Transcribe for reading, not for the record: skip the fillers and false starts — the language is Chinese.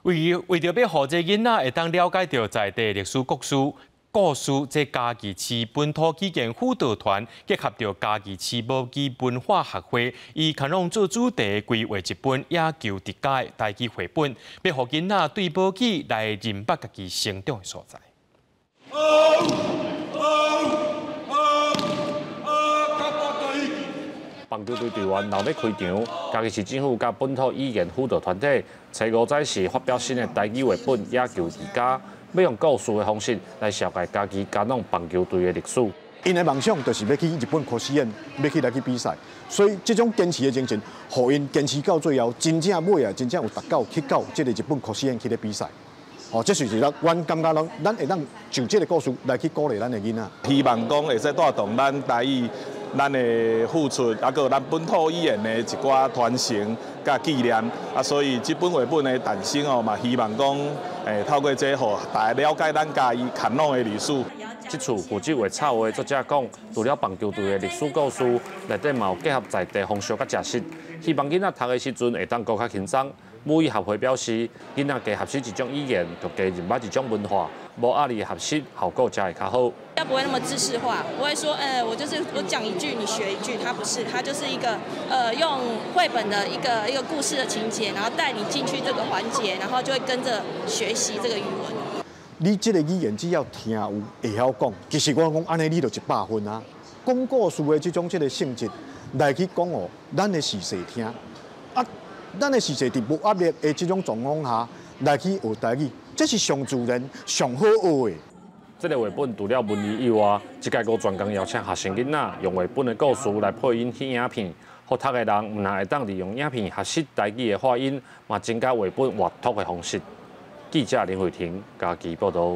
为着要让这囡仔会当了解到在地历史故事，这嘉义市本土语言辅导团结合着嘉义市母语文化学会，以卡农做主题规划一本野球伫家的台语绘本，要让囡仔对母语来认识家己成长的所在。棒球队队员闹要开场，嘉义市政府甲本土语言辅导团体初5早时发表新的台语绘本《野球伫家》，要用故事的方式来绍介嘉义嘉农棒球队的历史。因的梦想就是要去日本科试验，要去来去比赛，所以这种坚持的精神，让因坚持到最后，真正尾啊，真正有达到去到这个日本科试验去咧比赛。哦，这就是阮感觉咱会当就这个故事来去鼓励咱的囡仔。希望讲会使带动咱台语。咱的付出，还有咱本土语言的一寡传承甲纪念，所以这本绘本的诞生哦，嘛希望讲，透过这，互大家了解咱嘉义坎农的历史。这次负责画插画的作者讲，除了棒球队的历史故事，内底嘛有结合在地风俗甲食食，希望囡仔读的时阵会当更较轻松。母语协会表示，囡仔加学习一种语言，就加认捌一种文化，无压力学习，效果才会较好。要不会那么知识化，不会说，我讲一句你学一句，它不是，它就是一个用绘本的一个故事的情节，然后带你进去这个环节，然后就会跟着学习这个语文。你这个语言只要听有会晓讲，其实我讲安尼你就100分啊。讲故事的这种性质来去讲哦，咱的时势听啊。咱的时势伫无压力的这种状况下来去学台语，这是上自然、上好学的。这个绘本除了文字以外，这届还专工邀请学生囡仔用绘本的故事来配音去影片，让读的人唔但会当利用影片学习台语的发音，嘛增加绘本阅读的方式。记者林慧婷，嘉义报道。